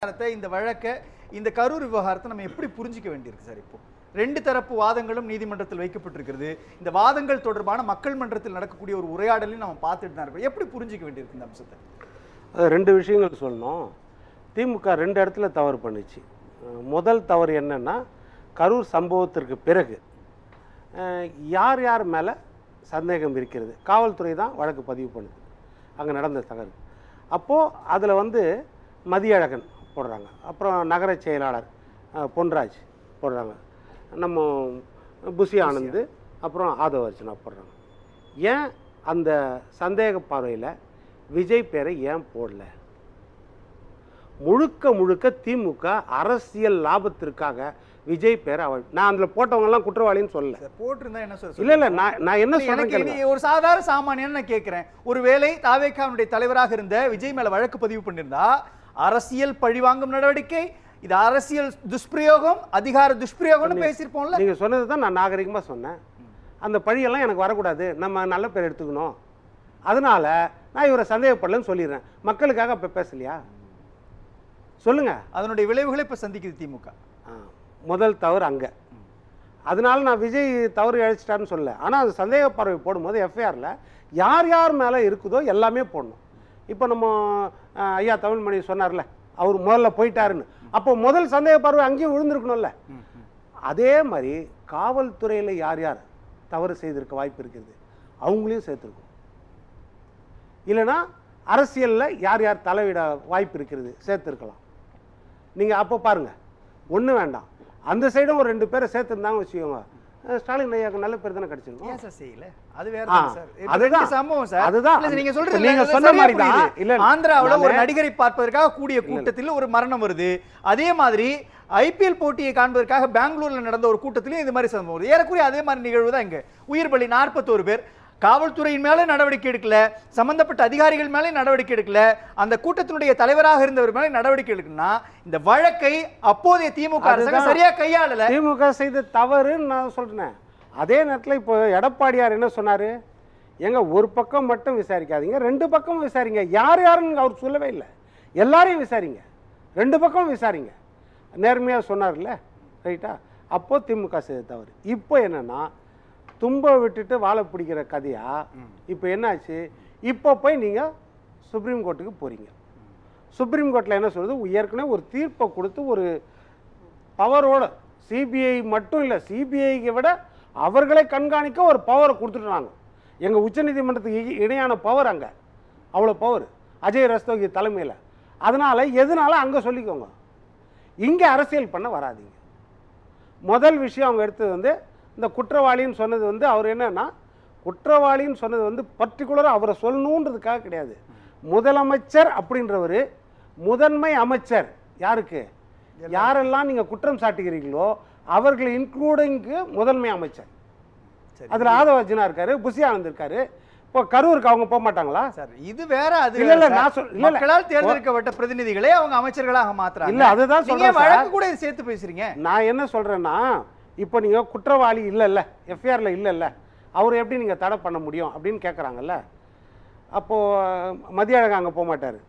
இந்த வழக்கை இந்த கரூர் விவகாரத்தை நம்ம எப்படி புரிஞ்சிக்க வேண்டியிருக்கு சார்? இப்போ ரெண்டு தரப்பு வாதங்களும் நீதிமன்றத்தில் வைக்கப்பட்டிருக்கிறது. இந்த வாதங்கள் தொடர்பான மக்கள் மன்றத்தில் நடக்கக்கூடிய ஒரு உரையாடலையும் நம்ம பார்த்துட்டு தான் இருக்கோம். எப்படி புரிஞ்சிக்க வேண்டியிருக்கு இந்த அம்சத்தை? ரெண்டு விஷயங்கள் சொல்லணும். திமுக ரெண்டு இடத்துல தவறு பண்ணிச்சு. முதல் தவறு என்னன்னா, கரூர் சம்பவத்திற்கு பிறகு யார் யார் மேலே சந்தேகம் இருக்கிறது, காவல்துறை தான் வழக்கு பதிவு பண்ணுது அங்கே நடந்த தகவல். அப்போது அதில் மதியழகன் போடுறாங்க, அப்புறம் நகர செயலாளர் பொன்ராஜ் போடுறாங்க, நம்ம புசி ஆனந்த், அப்புறம் ஆதவ அர்ச்சனா போடுறாங்க. ஏன் அந்த சந்தேக பார்வையில் விஜய் பேரை ஏன் போடல? முழுக்க முழுக்க திமுக அரசியல் லாபத்திற்காக விஜய் பேரை நான் அதில் போட்டவங்கெல்லாம் குற்றவாளின்னு சொல்லல. போட்டிருந்தா என்ன சொல்ல? இல்லை இல்லை, நான் என்ன சொல்றேன், ஒரு சாதாரண சாமானியன் நான் கேட்கிறேன். ஒருவேளை தாவேகாவுடைய தலைவராக இருந்த விஜய் மேல வழக்கு பதிவு பண்ணியிருந்தா அரசியல் பழிவாங்கும் நடவடிக்கை, இது அரசியல் துஷ்பிரயோகம், அதிகார துஷ்பிரயோகம்னு பேசியிருப்போம்ல. நீங்க சொன்னது தான் நான் நாகரிகமாக சொன்னேன். அந்த பழியெல்லாம் எனக்கு வரக்கூடாது, நம்ம நல்ல பேர் எடுத்துக்கணும், அதனால நான் இவரை சந்தேகப்படலன்னு சொல்லிடுறேன். மக்களுக்காக இப்போ பேசலையா? சொல்லுங்க. அதனுடைய விளைவுகளை இப்போ சந்திக்குது திமுக. முதல் தவறு அங்கே. அதனால நான் விஜய் தவறு இழைச்சிட்டாருன்னு சொல்லல. ஆனால் அது சந்தேக பார்வை போடும்போது எஃப்ஐஆரில் யார் யார் மேலே இருக்குதோ எல்லாமே போடணும். இப்போ நம்ம ஐயா தமிழ்மணி சொன்னார்ல, அவர் முதல்ல போயிட்டாருன்னு, அப்போ முதல் சந்தேக பார்வை அங்கேயும் விழுந்திருக்கணும்ல. அதே மாதிரி காவல்துறையில் யார் யார் தவறு செய்திருக்க வாய்ப்பு இருக்குது அவங்களையும் சேர்த்துருக்கும். இல்லைன்னா அரசியலில் யார் யார் தலையிட வாய்ப்பு இருக்கிறது சேர்த்துருக்கலாம். நீங்கள் அப்போ பாருங்கள், ஒன்றும் வேண்டாம், அந்த சைடும் ஒரு ரெண்டு பேரை சேர்த்துருந்தாங்க வச்சுக்கோங்க, ஸ்டாலின் ஐயாவுக்கு நல்ல பேர் தானே கிடைச்சிருக்கும். நீங்க சொன்ன மாதிரி தான் ஆந்திராவுல ஒரு நடிகரை பார்ப்பதற்காக கூடிய கூட்டத்தில் ஒரு மரணம் வருது. அதே மாதிரி ஐபிஎல் போட்டியை காண்பதற்காக பெங்களூர்ல நடந்த ஒரு கூட்டத்திலும் இது மாதிரி சம்பவம் வருது. ஏறக்குறைய அதே மாதிரி நிகழ்வு தான் இங்க. உயிர் பலி 41 பேர். காவல்துறையின் மேலே நடவடிக்கை எடுக்கல, சம்பந்தப்பட்ட அதிகாரிகள் மேலே நடவடிக்கை எடுக்கல, அந்த கூட்டத்தினுடைய தலைவராக இருந்தவர் மேலே நடவடிக்கை எடுக்கணும்னா இந்த வழக்கை அப்போதைய திமுக அரசு சரியா கையாளல. திமுக செய்த தவறுன்னு நான் சொல்றேன். அதே நேரத்தில் இப்போ எடப்பாடியார் என்ன சொன்னாரு, எங்க ஒரு பக்கம் மட்டும் விசாரிக்காதீங்க, ரெண்டு பக்கமும் விசாரிங்க. யார் யாருன்னு அவர் சொல்லவே இல்லை, எல்லாரையும் விசாரிங்க, ரெண்டு பக்கமும் விசாரிங்க, நேர்மையாக சொன்னார்ல, ரைட்டா? அப்போ திமுக செய்த தவறு. இப்போ என்னன்னா, தும்ப விட்டுட்டு வாழை பிடிக்கிற கதையா இப்போ என்னாச்சு? இப்போ போய் நீங்கள் சுப்ரீம் கோர்ட்டுக்கு போகிறீங்க. சுப்ரீம் கோர்ட்டில் என்ன சொல்லுது, ஏற்கனவே ஒரு தீர்ப்பை கொடுத்து ஒரு பவரோட, சிபிஐ மட்டும் இல்லை, சிபிஐக்கு விட அவர்களை கண்காணிக்க ஒரு பவரை கொடுத்துட்டாங்க. எங்கள் உச்சநீதிமன்றத்துக்கு இணையான பவர் அங்கே, அவ்வளோ பவர் அஜய் ரஸ்தோகி தலைமையில். அதனால் எதனால அங்கே சொல்லிக்கோங்க, இங்கே அரசியல் பண்ண வராதிங்க. முதல் விஷயம் அவங்க எடுத்தது இந்த குற்றவாளின்னு சொன்னது அவர் என்னன்னா, குற்றவாளின்னு சொன்னது பர்டிகுலராக அவரை சொல்லணுன்றதுக்காக கிடையாது. முதலமைச்சர் அப்படின்றவர் முதன்மை அமைச்சர். யாருக்கு யாரெல்லாம் நீங்கள் குற்றம் சாட்டுகிறீங்களோ அவர்களை இன்க்ளூடிங்கு முதன்மை அமைச்சர். அதில் ஆதவ அர்ஜுனா இருக்காரு, புசி ஆனந்த் இருக்காரு. இப்போ கரூருக்கு அவங்க போக மாட்டாங்களா சார்? இது வேற. அது இல்ல, மக்களால் தேர்ந்தெடுக்கப்பட்ட பிரதிநிதிகளே அவங்க அமைச்சர்களாக மாத்துறாங்க. இல்ல, அதுதான் சொல்றேன். வழக்கு கூட சேர்த்து பேசுறீங்க. நான் என்ன சொல்றேன்னா, இப்போ நீங்கள் குற்றவாளி இல்லைல்ல, எஃப்ஐஆரில் இல்லைல்ல, அவர் எப்படி நீங்கள் தடை பண்ண முடியும் அப்படின்னு கேட்குறாங்கல்ல. அப்போது மதியழகன் அங்கே போக மாட்டார்.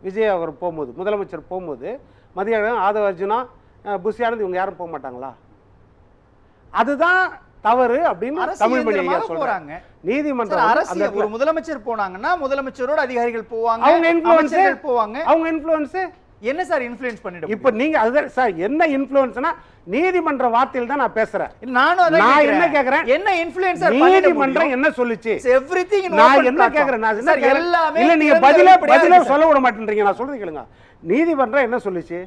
விஜய் அவர் போகும்போது, முதலமைச்சர் போகும்போது மதியழகன், ஆதவ அர்ஜுனா, புசியானது இவங்க யாரும் போக மாட்டாங்களா? அதுதான் தவறு அப்படின்னு தமிழ்மணி ஐயா சொல்றாங்க. நீதிமன்றம் அரசியல் ஒரு முதலமைச்சர் போனாங்கன்னா முதலமைச்சரோட அதிகாரிகள் போவாங்க, அவங்க இன்ஃப்ளூயன்ஸ் போவாங்க. அவங்க இன்ஃப்ளூயன்ஸ் என்ன சார் இன்ஃப்ளூயன்ஸ் பண்ணிட்டு? இப்போ நீங்க அதுதான் சார், என்ன இன்ஃப்ளூயன்ஸ்னா நீதிமன்ற வார்த்தையில் தான் நான் பேசுறேன். நான் என்ன கேக்குறேன், என்ன இன்ஃப்ளூயன்சர் நீதிமன்றம் என்ன சொல்லுச்சு? எவ்ரிதிங் நான் என்ன கேக்குறேன், நான் எல்லாமே இல்ல, நீங்க பதிலே சொல்ல விட மாட்டேன்றீங்க. நான் சொல்றது கேளுங்க. நீதிமன்றம் என்ன சொல்லுச்சு?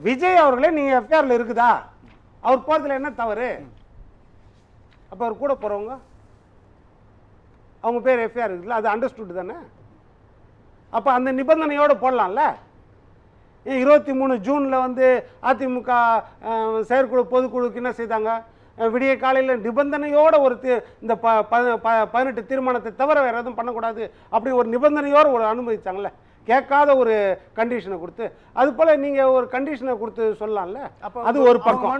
விஜய் அவர்களே நீங்க எஃப்ஐஆர்ல இருக்குதா, அவர் போறதுல என்ன தவறு? அப்ப அவர் கூட போறவங்க அவங்க பேர் எஃப்ஐஆர் இருக்குல்ல, அது அண்டர்ஸ்டுட் தானே? அப்ப அந்த நிபந்தனையோட போடலாம்ல. 23 ஜூனில் அதிமுக செயற்குழு பொதுக்குழுக்கு என்ன செய்தாங்க, விடிய காலையில் நிபந்தனையோட ஒரு இந்த 18 தீர்மானத்தை தவிர வேறு எதுவும் பண்ணக்கூடாது அப்படி ஒரு நிபந்தனையோடு ஒரு அனுமதிச்சாங்கல்ல, கேட்காத ஒரு கண்டிஷனை கொடுத்து. அது போல நீங்கள் ஒரு கண்டிஷனை கொடுத்து சொல்லலாம்ல. அது ஒரு பக்கம்.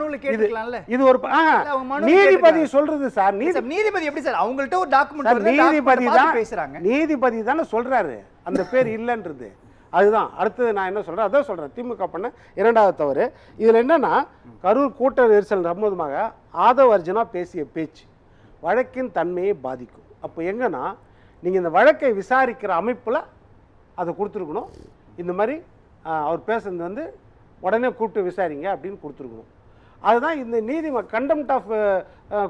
இது ஒரு நீதிபதி சொல்றது சார். நீதிபதி எப்படி சார் அவங்கள்ட்ட ஒரு டாக்குமெண்ட் நீதிபதி தானே சொல்றாரு அந்த பேர் இல்லைன்றது. அதுதான் அடுத்தது நான் என்ன சொல்கிறேன் அதான் சொல்கிறேன். திமுக பண்ண இரண்டாவது தவறு இதில் என்னென்னா, கரூர் கூட்ட நெரிசல் சம்பந்தமாக ஆதவ அர்ஜுனா பேசிய பேச்சு வழக்கின் தன்மையை பாதிக்கும். அப்போ எங்கன்னா நீங்கள் இந்த வழக்கை விசாரிக்கிற அமைப்பில் அதை கொடுத்துருக்கணும். இந்த மாதிரி அவர் பேசுறது வந்து உடனே கூப்பிட்டு விசாரிங்க அப்படின்னு கொடுத்துருக்கணும். அதுதான் இந்த கண்டெம்ட் ஆஃப்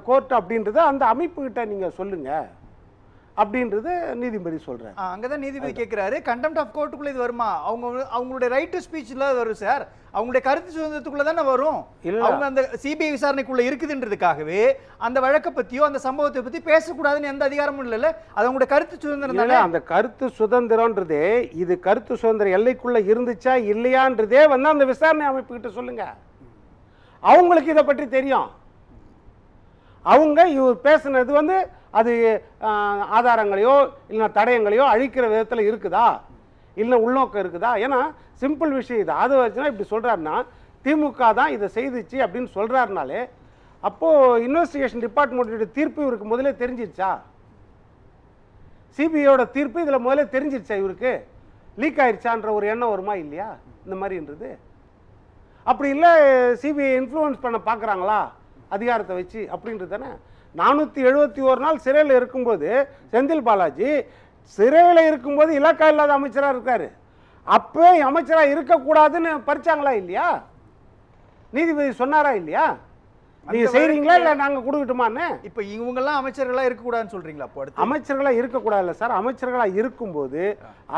கோர்ட் அப்படின்றத அந்த அமைப்புக்கிட்ட நீங்கள் சொல்லுங்கள் அப்படின்றது நீதிபதி சொல்றாரு. அங்கதான் நீதிபதி கேட்கிறாரு, கண்டெம்ட் ஆஃப் கோர்ட்டுக்குள்ள இது வருமா? அவங்களுடைய ரைட் டு ஸ்பீச்ல வரும் சார், அவங்களுடைய கருத்து சுதந்திரத்துக்குள்ள தானே வரும். அவங்க அந்த சிபிஐ விசாரணைக்குள்ள இருக்குதுன்றதுக்காகவே அந்த வழக்கை பத்தியோ அந்த சம்பவத்தை பத்தி பேசக்கூடாதுன்னு எந்த அதிகாரமும் இல்லைல்ல. அது அவங்களுடைய கருத்து சுதந்திரம் தானே. அந்த கருத்து சுதந்திரம்ன்றதே இது கருத்து சுதந்திரம் எல்லைக்குள்ள இருந்துச்சா இல்லையான்றதே வந்து அந்த விசாரணை அமைப்பு கிட்ட சொல்லுங்க. அவங்களுக்கு இதை பற்றி தெரியும். அவங்க இவர் பேசுனது வந்து அது ஆதாரங்களையோ இல்லை தடயங்களையோ அழிக்கிற விதத்தில் இருக்குதா இல்லை உள்நோக்கம் இருக்குதா? ஏன்னா சிம்பிள் விஷயம் இது. அது வச்சுன்னா இப்படி சொல்கிறாருன்னா திமுக தான் இதை செய்துச்சு அப்படின்னு சொல்கிறாருனாலே அப்போது இன்வெஸ்டிகேஷன் டிபார்ட்மெண்ட்டோட தீர்ப்பு இவருக்கு முதலே தெரிஞ்சிருச்சா? சிபிஐயோட தீர்ப்பு இதில் முதலே தெரிஞ்சிருச்சா? இவருக்கு லீக் ஆயிடுச்சான்ற ஒரு எண்ணம் வருமா இல்லையா இந்த மாதிரின்றது? அப்படி இல்லை சிபிஐ இன்ஃப்ளூயன்ஸ் பண்ண பார்க்குறாங்களா அதிகாரத்தை வச்சு அப்படின்றது தானே. 471 நாள் சிறையில் இருக்கும்போது செந்தில் பாலாஜி சிறையில் இருக்கும்போது இலக்கா இல்லாத அமைச்சராக இருக்காரு. அப்போ அமைச்சராக இருக்கக்கூடாதுன்னு பறிச்சாங்களா இல்லையா? நீதிபதி சொன்னாரா இல்லையா? நீங்க செய்றீங்களா இல்ல நாங்க கொடுக்கட்டுமான்னு? இப்போ இவங்கெல்லாம் அமைச்சர்களா இருக்கக்கூடாதுன்னு சொல்றீங்களா? அப்போ அமைச்சர்களா இருக்கக்கூடாது இல்லை சார். அமைச்சர்களா இருக்கும்போது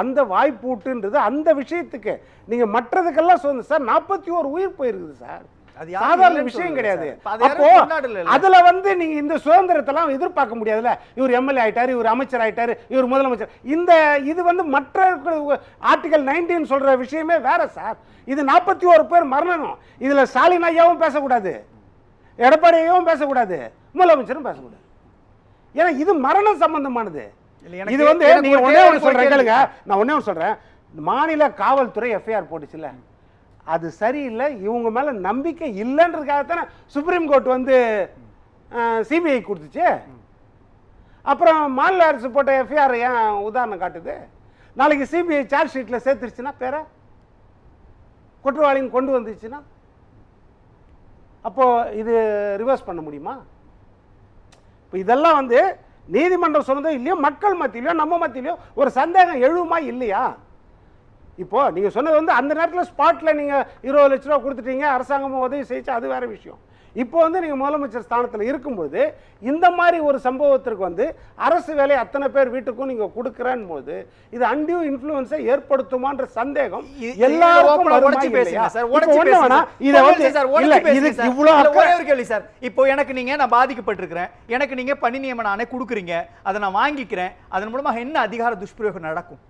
அந்த வாய்ப்பூட்டுன்றது அந்த விஷயத்துக்கு நீங்க மற்றதுக்கெல்லாம் சொல்லுங்க சார். 41 உயிர் போயிருக்குது சார், சாதாரண விஷயம் கிடையாது. அப்போ அதுல வந்து நீங்க இந்த சுதந்திரத்தெல்லாம் எதிர்பார்க்க முடியாதுல்ல. இவர் எம்எல்ஏ ஆயிட்டாரு, இவர் அமைச்சர் ஆயிட்டாரு, இவர் முதலமைச்சர். இது வந்து மற்ற ஆர்டிகல் 19 சொல்ற விஷயமே வேற சார். இது 41 பேர் மரணம். இதுல ஸ்டாலின் ஐயாவும் பேசக்கூடாது, எடப்பாடி ஐயாவும் பேசக்கூடாது, முதலமைச்சரும் பேசக்கூடாது. ஏன்னா இது மரணம் சம்பந்தமானது. இது வந்து நீங்க ஒன்னே ஒன்று சொல்றேன் கேளுங்க. நான் ஒன்னே ஒன்று சொல்றேன். மாநில காவல்துறை எஃப்ஐஆர் போட்டுச்சுல்ல, அது சரியில்லை, இவங்க மேல நம்பிக்கை இல்லைன்றதுக்காகத்தானே சுப்ரீம் கோர்ட் வந்து சிபிஐ கொடுத்துச்சு. அப்புறம் மாநில அரசு போட்ட எஃப்ஐஆர் ஏன் உதாரணம் காட்டுது? நாளைக்கு சிபிஐ சார்ஜ் ஷீட்ல சேர்த்துருச்சுன்னா பேர குற்றவாளின்னு கொண்டு வந்துச்சுன்னா அப்போ இது ரிவர்ஸ் பண்ண முடியுமா? இப்போ இதெல்லாம் வந்து நீதிமன்றம் சொன்னதோ இல்லையோ மக்கள் மத்தியிலையோ நம்ம மத்தியிலையோ ஒரு சந்தேகம் எழுவுமா இல்லையா? இப்போ நீங்க சொன்னது வந்து அந்த நேரத்தில் ஸ்பாட்ல நீங்க 20 லட்ச ரூபா கொடுத்துட்டீங்க, அரசாங்கமும் உதவி செய்ச்சு, அது வேற விஷயம். இப்போ வந்து நீங்க முதலமைச்சர் ஸ்தானத்தில் இருக்கும்போது இந்த மாதிரி ஒரு சம்பவத்திற்கு வந்து அரசு வேலை அத்தனை பேர் வீட்டுக்கும் நீங்க கொடுக்கறன் போது இது அன்டியூ இன்ஃப்ளூயன்ஸை ஏற்படுத்துமான்ற சந்தேகம் எல்லாருக்கும் சார். இப்போ எனக்கு நீங்க நான் பாதிக்கப்பட்டிருக்கிறேன், எனக்கு நீங்க பணி நியமன ஆணை கொடுக்குறீங்க, அதை நான் வாங்கிக்கிறேன், அதன் மூலமாக என்ன அதிகார துஷ்பிரயோகம் நடக்கும்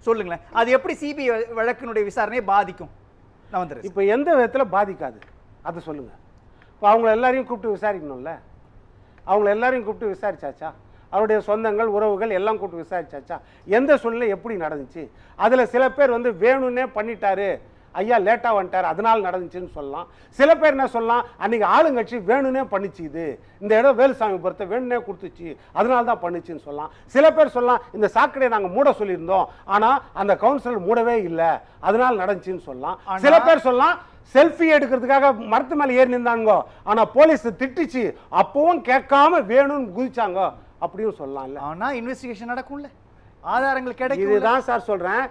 சொல்லுங்களேன். அது எப்படி சிபிஐ வழக்கினுடைய விசாரணையை பாதிக்கும்? நான் வந்துடுறேன். இப்போ எந்த விதத்தில் பாதிக்காது அதை சொல்லுங்க. இப்போ அவங்கள எல்லாரையும் கூப்பிட்டு விசாரிக்கணும்ல. அவங்கள எல்லாரையும் கூப்பிட்டு விசாரிச்சாச்சா? அவருடைய சொந்தங்கள் உறவுகள் எல்லாம் கூப்பிட்டு விசாரிச்சாச்சா? எந்த சூழ்நிலை எப்படி நடந்துச்சு? அதில் சில பேர் வந்து வேணும்னே பண்ணிட்டாரு, ஐயா லேட்டாக வந்துட்டார் அதனால் நடந்துச்சுன்னு சொல்லலாம். சில பேர் என்ன சொல்லலாம், அன்றைக்கி ஆளுங்கட்சி வேணும்னே பண்ணிச்சு, இது இந்த இடம் வேலுசாமி பொறுத்த வேணும்னே கொடுத்துச்சு அதனால தான் பண்ணிச்சுன்னு சொல்லலாம். சில பேர் சொல்லலாம், இந்த சாக்கடையை நாங்கள் மூட சொல்லியிருந்தோம் ஆனால் அந்த கவுன்சிலர் மூடவே இல்லை அதனால் நடந்துச்சுன்னு சொல்லலாம். சில பேர் சொல்லலாம், செல்ஃபி எடுக்கிறதுக்காக மரத்து மேலே ஏறி நின்றாங்க ஆனால் போலீஸ் திட்டுச்சு அப்பவும் கேட்காம வேணும்னு குதிச்சாங்க அப்படின்னு சொல்லலாம். ஆனா இன்வெஸ்டிகேஷன் நடக்கும்ல, ஆதாரங்கள் கிடைக்கும். இதுதான் சார் சொல்றேன்.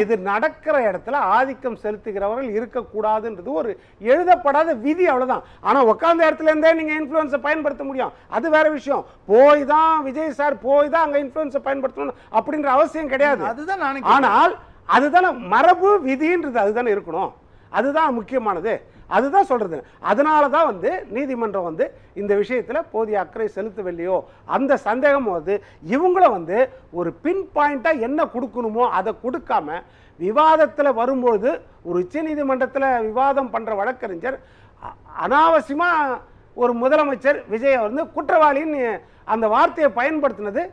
இது நடக்கிற இடத்துல ஆதிக்கம் செலுத்துகிறவர்கள் இருக்கக்கூடாதுன்றது ஒரு எழுதப்படாத விதி, அவ்வளவுதான். ஆனா உட்கார்ந்த இடத்துல இருந்தே நீங்க இன்ஃப்ளூயன்ஸை பயன்படுத்த முடியும், அது வேற விஷயம். போய் தான் விஜய் சார் போய் தான் அங்க இன்ஃப்ளூயன்ஸை பயன்படுத்தணும் அப்படின்ற அவசியம் கிடையாது. அதுதான். ஆனால் அதுதானே மரபு விதின்றது, அதுதானே இருக்கணும், அதுதான் முக்கியமானது. அதுதான் சொல்றது. அதனால தான் வந்து நீதிமன்றம் வந்து இந்த விஷயத்துல போதிய அக்கறை செலுத்தவில்லையோ அந்த சந்தேகம் வந்து இவங்கள வந்து ஒரு பின் பாயிண்டா என்ன கொடுக்கணுமோ அதை கொடுக்காம விவாதத்தில் வரும்போது ஒரு உச்ச நீதிமன்றத்தில் விவாதம் பண்ற வழக்கறிஞர் அனாவசியமா ஒரு முதலமைச்சர் விஜய் வந்து குற்றவாளின்னு அந்த வார்த்தையை பயன்படுத்தினது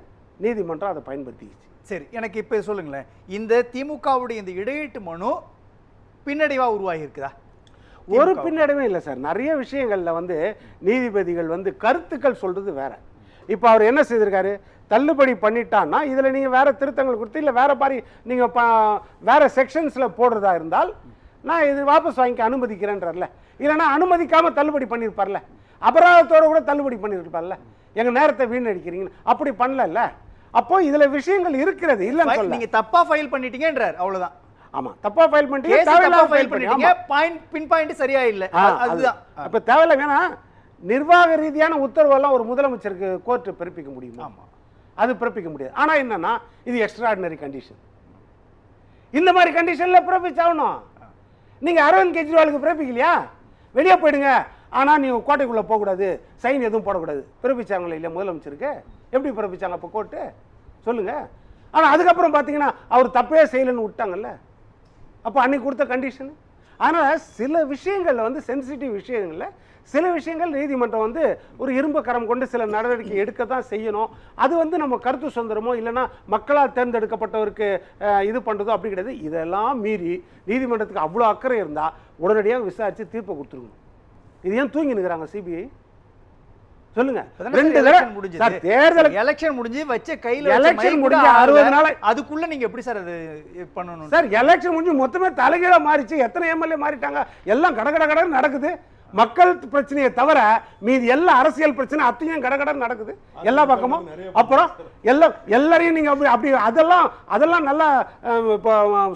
நீதிமன்றம் அதை பயன்படுத்திச்சு. சரி, எனக்கு இப்ப சொல்லுங்களேன், இந்த திமுகவுடைய இந்த இடையீட்டு மனு பின்னடைவா உருவாகி இருக்குதா? ஒரு பின்னடைவே இல்லை சார். நிறைய விஷயங்கள்ல வந்து நீதிபதிகள் வந்து கருத்துக்கள் சொல்றது வேற. இப்போ அவர் என்ன செய்திருக்காரு, தள்ளுபடி பண்ணிட்டான்னா இதில் நீங்கள் வேற திருத்தங்கள் கொடுத்து இல்லை வேற மாதிரி நீங்கள் வேற செக்ஷன்ஸில் போடுறதா இருந்தால் நான் இது வாபஸ் வாங்கிக்க அனுமதிக்கிறேன்றல, இல்லைன்னா அனுமதிக்காமல் தள்ளுபடி பண்ணியிருப்பார்ல, அபராதத்தோடு கூட தள்ளுபடி பண்ணியிருப்பார்ல, எங்கள் நேரத்தை வீணடிக்கிறீங்கன்னு. அப்படி பண்ணல. அப்போ இதுல விஷயங்கள் இருக்கிறது இல்லன்னு சொல்ல. நீங்க தப்பா ஃபைல் பண்ணிட்டீங்கன்றார், அவ்வளவுதான். ஆமா, தப்பா ஃபைல் பண்ணிட்டீங்க, தப்பா ஃபைல் பண்ணிட்டீங்க, பின் பாயிண்ட் சரியா இல்ல, அதுதான். அப்ப தேவையில்ல. ஏன்னா நிர்வாக ரீதியான உத்தரவெல்லாம் ஒரு முதலமைச்சருக்கு கோர்ட் பிறப்பிக்க முடியுமா? ஆமா, அது பிறப்பிக்க முடியாது. ஆனா என்னன்னா இது எக்ஸ்ட்ராடினரி கண்டிஷன். இந்த மாதிரி கண்டிஷன்ல பிறப்பிச்சாகணும். நீங்க அரவிந்த் கெஜ்ரிவாலுக்கு பிறப்பிக்கலையா, வெளியே போயிடுங்க, ஆனா நீங்க கோட்டைக்குள்ள போகக்கூடாது, சைன் எதுவும் போடக்கூடாது, பிறப்பிச்சாங்களே இல்லையா முதலமைச்சருக்கு? எப்படி பிறப்பிச்சாங்க அப்போ கோர்ட்டு சொல்லுங்க. ஆனா அதுக்கப்புறம் பாத்தீங்கன்னா அவர் தப்பே செய்யலன்னு விட்டாங்கல்ல. அப்போ அன்னைக்கு கொடுத்த கண்டிஷன். அதனால சில விஷயங்கள்ல வந்து சென்சிட்டிவ் விஷயங்கள்ல சில விஷயங்கள் நீதிமன்றம் வந்து ஒரு இரும்பு கரம் கொண்டு சில நடவடிக்கை எடுக்க தான் செய்யணும். அது வந்து நம்ம கருத்து சுதந்திரமோ இல்லைன்னா மக்களால் தேர்ந்தெடுக்கப்பட்டவருக்கு இது பண்ணுறதோ அப்படி கிடையாது. இதெல்லாம் மீறி நீதிமன்றத்துக்கு அவ்வளோ அக்கறை இருந்தால் உடனடியாக விசாரித்து தீர்ப்பை கொடுத்துருக்கணும். இது ஏன் தூங்கி நிற்கிறாங்க சிபிஐ? சொல்லுங்க. 2 தடவை தேர்தல் எலெக்ஷன் முடிஞ்சு வச்ச கையில எலெக்ஷன் முடிஞ்சு 60 நாள் அதுக்குள்ள நீங்க எப்படி சார் அது பண்ணணும் சார்? எலெக்ஷன் முடிஞ்சு மொத்தமே தலைகீழா மாறிச்சு. எத்தனை எம்எல்ஏ மாறிட்டாங்க, எல்லாம் கடகட நடக்குது. மக்கள் பிரச்சனையை தவிர மீதி எல்லா அரசியல் பிரச்சனை அத்தையும் கடகட நடக்குது எல்லா பக்கமும். அப்புறம் எல்லாரையும் நீங்க அப்படி அதெல்லாம் நல்லா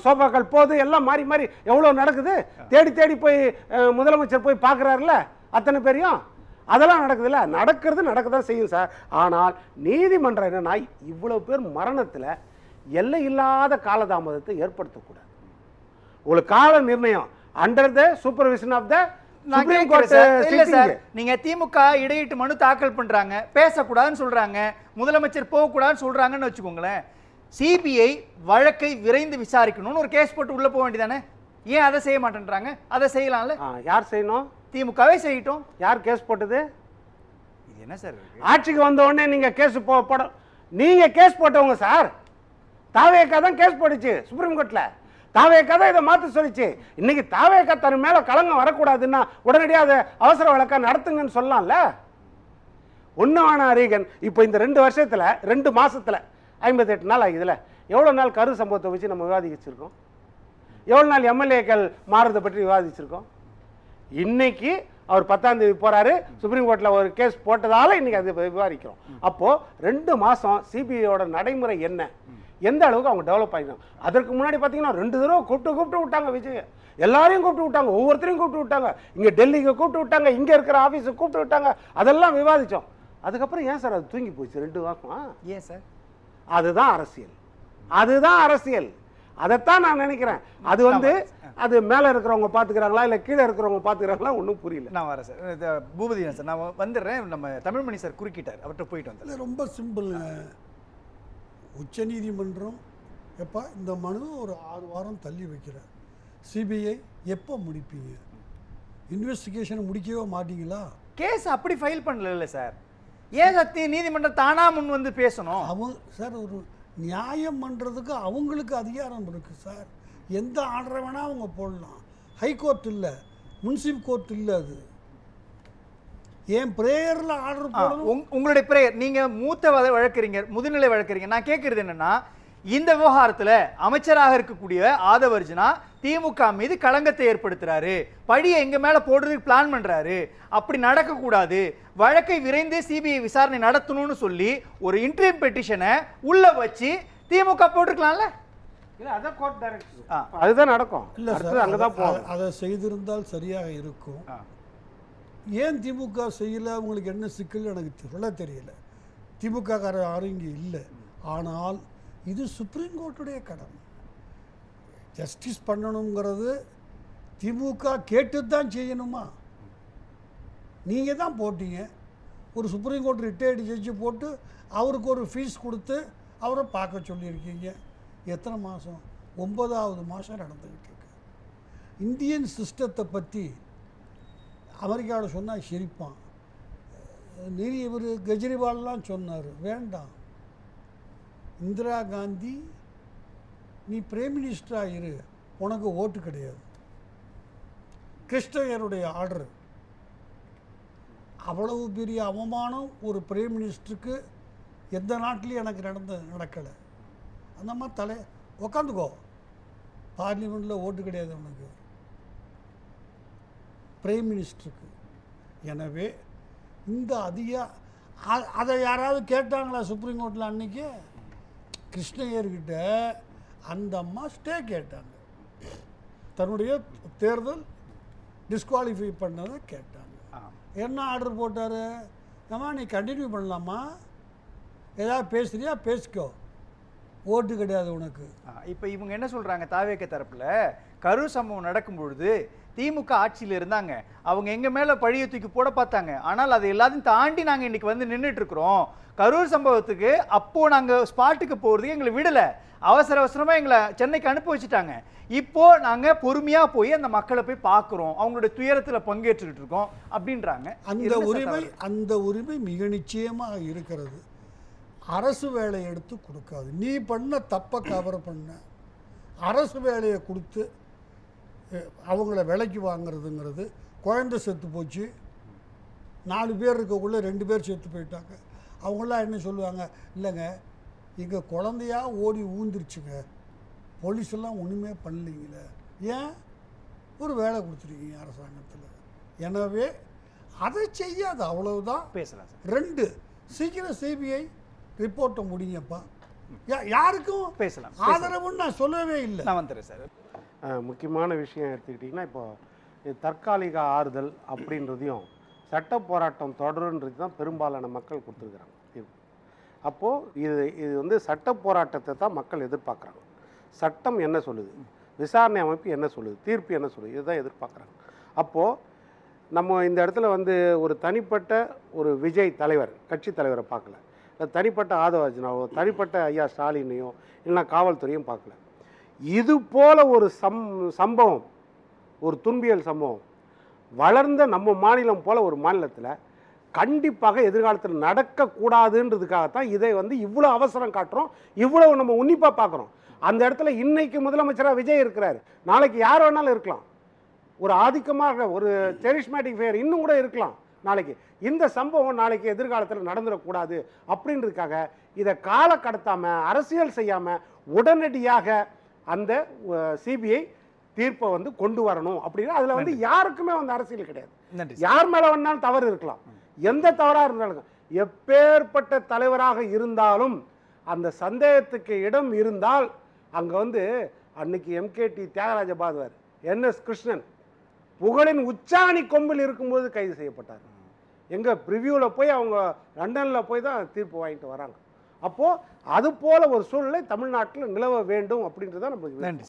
சோபாக்கள் போது எல்லாம் மாறி மாறி எவ்வளவு நடக்குது. தேடி தேடி போய் முதலமைச்சர் போய் பார்க்குறாருல அத்தனை பேரையும். அதெல்லாம் நடக்குதுல்ல, நடக்கதான் செய்யும் சார். ஆனால் நீதிமன்றம் என்னன்னா இவ்வளவு பேர் மரணத்தில் எல்லை இல்லாத காலதாமதத்தை ஏற்படுத்தக்கூடாது. உங்களுக்கு கால நிர்ணயம் under the supervision of the supreme court. நீங்க திமுக இடையீட்டு மனு தாக்கல் பண்றாங்க, பேசக்கூடாதுன்னு சொல்றாங்க, முதலமைச்சர் போகக்கூடாதுன்னு சொல்றாங்கன்னு வச்சுக்கோங்களேன். சிபிஐ வழக்கை விரைந்து விசாரிக்கணும்னு ஒரு கேஸ் போட்டு உள்ள போக வேண்டியதானே? ஏன் அதை செய்ய மாட்டேன்றாங்க? அதை செய்யலாம்ல. யார் செய்யணும்? திமுகவே செய்யட்டும். யார் கேஸ் போட்டது? இது என்ன சார், ஆட்சிக்கு வந்த உடனே நீங்க கேஸ் போட நீங்க கேஸ் போட்டவங்க சார். தாவேகா தான் கேஸ் போடுச்சு சுப்ரீம் கோர்ட்ல. தாவேகா தான் இதை மாற்ற சொல்லிச்சு. இன்னைக்கு தாவேகா தன் மேல களங்கம் வரக்கூடாதுன்னா உடனடியாக அதை அவசர வழக்கா நடத்துங்கன்னு சொல்லலாம்ல. ஒன்னுவான ரீகன் இப்போ இந்த 2 வருஷத்துல 2 மாசத்துல 58 நாள் ஆகுதுல. எவ்வளவு நாள் கரு சம்பவத்தை வச்சு நம்ம விவாதிச்சிருக்கோம்? எவ்வளவு நாள் எம்எல்ஏக்கள் மாறுறதை பற்றி விவாதிச்சிருக்கோம்? இன்னைக்கு அவர் 10ஆம் தேதி போறாரு, சுப்ரீம் கோர்ட்ல ஒரு கேஸ் போட்டதால இன்னைக்கு அது விவாதிக்கிறோம். அப்போ 2 மாசம் சிபிஐயோட நடைமுறை என்ன, எந்த அளவுக்கு அவங்க டெவலப் ஆகிடும். அதற்கு முன்னாடி பார்த்தீங்கன்னா 2 தடவை கூப்பிட்டு விட்டாங்க விஜய். எல்லாரையும் கூப்பிட்டு விட்டாங்க, ஒவ்வொருத்தரையும் கூப்பிட்டு விட்டாங்க. இங்க டெல்லிக்கு கூப்பிட்டு விட்டாங்க, இங்க இருக்கிற ஆபீஸுக்கு கூப்பிட்டு விட்டாங்க. அதெல்லாம் விவாதிச்சோம். அதுக்கப்புறம் ஏன் சார் அது தூங்கி போச்சு 2 மாசமா? ஏன் சார்? அதுதான் அரசியல். அதைத்தான் நான் நினைக்கிறேன். அது வந்து அது மேல இருக்கிறவங்க பாத்துக்கிறாங்களா இல்ல கீழே இருக்கிறவங்க பாத்துக்கிறாங்களா ஒன்றும் புரியல. நான் வரேன் சார், பூபதி சார், நான் வந்துடுறேன். நம்ம தமிழ்மணி சார் குறுக்கிட்டார், அவர்கிட்ட போயிட்டு வந்தேன். ரொம்ப சிம்பிளுங்க. உச்சநீதிமன்றம் எப்போ இந்த மனு ஒரு 6 வாரம் தள்ளி வைக்கிறார். சிபிஐ எப்போ முடிப்பீங்க? இன்வெஸ்டிகேஷன் முடிக்கவே மாட்டீங்களா? கேஸ் அப்படி ஃபைல் பண்ணல சார். ஏன் சக்தி நீதிமன்றம் தானா முன் வந்து பேசணும்? அவங்க சார் ஒரு நியாயம் பண்ணுறதுக்கு அவங்களுக்கு அதிகாரம் இருக்குது சார். எந்த ஆர்டரை வேணால் அவங்க போடலாம். ஹைகோர்ட் இல்லை, முன்சிப் கோர்ட் இல்லை. அது ஏன் பிரேயரில் ஆர்டர் போடணும்? உங்களுடைய பிரேயர், நீங்கள் மூத்த வழக்கறிஞர், முதுநிலை வழக்கறிஞர், நான் கேட்குறது என்னன்னா, இந்த விவகாரத்தில் அமைச்சராக இருக்கக்கூடிய ஆதவ அர்ஜுனா திமுக மீது களங்கத்தை ஏற்படுத்துறாரு, பழியை எங்க மேல போடுறதுக்கு பிளான் பண்றாரு, அப்படி நடக்கக்கூடாது, வழக்கை விரைந்து சிபிஐ விசாரணை நடத்தணும்னு சொல்லி ஒரு இன்டர்வியூ பெட்டிஷனை உள்ள வச்சு திமுக போட்டுக்கலாம்ல. அதுதான் நடக்கும். இல்லை சார், அங்கதான் அதை செய்திருந்தால் சரியாக இருக்கும். ஏன் திமுக செய்யல? உங்களுக்கு என்ன சிக்கல் எனக்கு சொல்ல தெரியல. திமுக யாரும் இங்கே இல்லை. ஆனால் இது சுப்ரீம் கோர்ட்டுடைய கடமை. ஜஸ்டிஸ் பண்ணணுங்கிறது திமுக கேட்டு தான் செய்யணுமா? நீங்கள் தான் போட்டீங்க. ஒரு சுப்ரீம் கோர்ட் ரிட்டையர்டு ஜட்ஜி போட்டு அவருக்கு ஒரு ஃபீஸ் கொடுத்து அவரை பார்க்க சொல்லியிருக்கீங்க. எத்தனை மாதம்? 9வது மாதம் நடந்துக்கிட்டு இருக்கு. இந்தியன் சிஸ்டத்தை பற்றி அமெரிக்காவில் சொன்னால் சிரிப்பான். இவர் கெஜ்ரிவால்லாம் சொன்னார், வேண்டாம் இந்திரா காந்தி நீ பிரைம் மினிஸ்டராக இரு, உனக்கு ஓட்டு கிடையாது. கிருஷ்ணயருடைய ஆர்டர் அவ்வளவு பெரிய அவமானம் ஒரு பிரைம் மினிஸ்டருக்கு எந்த நாட்டிலையும் எனக்கு நடக்கலை. அந்த மாதிரி உக்காந்துக்கோ, பார்லிமெண்ட்டில் ஓட்டு கிடையாது உனக்கு பிரைம் மினிஸ்டருக்கு. எனவே இந்த அதை யாராவது கேட்டாங்களா சுப்ரீம் கோர்ட்டில்? அன்றைக்கி கிருஷ்ணய்யர்கிட்ட அந்த அம்மா ஸ்டே கேட்டாங்க, தன்னுடைய தேர்தல் டிஸ்குவாலிஃபை பண்ணதை கேட்டாங்க. என்ன ஆர்டர் போட்டார்? ஏம்மா நீ கண்டினியூ பண்ணலாமா, ஏதாவது பேசுறியா பேசிக்கோ, ஓட்டு கிடையாது உனக்கு. இப்போ இவங்க என்ன சொல்கிறாங்க, தாவேக தரப்பில் கரூர் சம்பவம் நடக்கும் பொழுது திமுக ஆட்சியில் இருந்தாங்க, அவங்க எங்கள் மேலே பழிய தூக்கி போட பார்த்தாங்க, ஆனால் அதை எல்லாத்தையும் தாண்டி நாங்கள் இன்றைக்கி வந்து நின்றுட்டுருக்குறோம். கரூர் சம்பவத்துக்கு அப்போது நாங்கள் ஸ்பாட்டுக்கு போகிறதுக்கு எங்களை விடலை, அவசரமாக எங்களை சென்னைக்கு அனுப்பி வச்சுட்டாங்க. இப்போது நாங்கள் பொறுமையாக போய் அந்த மக்களை போய் பார்க்குறோம், அவங்களுடைய துயரத்தில் பங்கேற்றுக்கிட்டு இருக்கோம் அப்படின்றாங்க. அந்த உரிமை மிக நிச்சயமாக இருக்கிறது. அரசு வேலையை எடுத்து கொடுக்காது. நீ பண்ண தப்பை கவர் பண்ண அரசு வேலையை கொடுத்து அவங்கள விலைக்கு வாங்குறதுங்கிறது, குழந்தை செத்து போச்சு, 4 பேர் இருக்கக்குள்ளே 2 பேர் செத்து போயிட்டாங்க, அவங்களாம் என்ன சொல்லுவாங்க, இல்லைங்க எங்கள் குழந்தையா ஓடி ஊந்துருச்சுங்க, போலீஸெல்லாம் ஒன்றுமே பண்ணலைங்களே, ஏன் ஒரு வேலை கொடுத்துருக்கீங்க அரசாங்கத்தில். எனவே அதை செய்யாது, அவ்வளவுதான். பேசலாம் சார். 2 சீக்கிரம் சிபிஐ ரிப்போர்ட்டை முடிங்கப்பா. யாருக்கும் பேசலாம் ஆதரவுன்னு நான் சொல்லவே இல்லை. நான் வந்துடுறேன் சார். முக்கியமான விஷயம் எடுத்துக்கிட்டிங்கன்னா, இப்போ தற்காலிக ஆறுதல் அப்படின்றதையும் சட்ட போராட்டம் தொடருன்றது தான் பெரும்பாலான மக்கள் கொடுத்துருக்குறாங்க. அப்போது இது வந்து சட்ட போராட்டத்தை தான் மக்கள் எதிர்பார்க்குறாங்க. சட்டம் என்ன சொல்லுது, விசாரணை அமைப்பு என்ன சொல்லுது, தீர்ப்பு என்ன சொல்லுது, இதுதான் எதிர்பார்க்குறாங்க. அப்போது நம்ம இந்த இடத்துல வந்து ஒரு தனிப்பட்ட ஒரு விஜய் தலைவர், கட்சி தலைவரை பார்க்கல, தனிப்பட்ட ஆதவர்ஜனாவோ, தனிப்பட்ட ஐயா ஸ்டாலினையோ, இல்லைனா காவல்துறையும் பார்க்கல. இது போல ஒரு சம்பவம், ஒரு துன்பியல் சம்பவம் வளர்ந்த நம்ம மாநிலம் போல ஒரு மாநிலத்தில் கண்டிப்பாக எதிர்காலத்தில் நடக்கக்கூடாதுன்றதுக்காகத்தான் இதை வந்து இவ்வளோ அவசரம் காட்டுறோம், இவ்வளவு நம்ம உன்னிப்பாக பார்க்குறோம். அந்த இடத்துல இன்னைக்கு முதலமைச்சராக விஜய் இருக்கிறார், நாளைக்கு யார் வேணாலும் இருக்கலாம், ஒரு ஆதிக்கமாக ஒரு செரிஸ்மேட்டிக் ஃபேர் இன்னும் கூட இருக்கலாம் நாளைக்கு. இந்த சம்பவம் நாளைக்கு எதிர்காலத்தில் நடந்துடக்கூடாது அப்படின்றதுக்காக இதை கால கடத்தாமல், அரசியல் செய்யாமல் உடனடியாக அந்த சிபிஐ தீர்ப்பை வந்து கொண்டு வரணும் அப்படின்னா அதில் வந்து யாருக்குமே வந்து அரசியல் கிடையாது. யார் மேலே வேணாலும் தவறு இருக்கலாம், எந்த தவறாக இருந்தாலும், எப்பேற்பட்ட தலைவராக இருந்தாலும் அந்த சந்தேகத்துக்கு இடம் இருந்தால் அங்கே வந்து அன்னைக்கு MKT தியாகராஜ பாதுவார், NS கிருஷ்ணன் புகழின் உச்சாணி கொம்பில் இருக்கும்போது கைது செய்யப்பட்டார். எங்கள் ப்ரிவியூவில் போய் அவங்க லண்டனில் போய் தான் தீர்ப்பு வாங்கிட்டு வராங்க. அப்போது அது போல ஒரு சூழ்நிலை தமிழ்நாட்டில் நிலவ வேண்டும் அப்படின்றத நம்ம. நன்றி.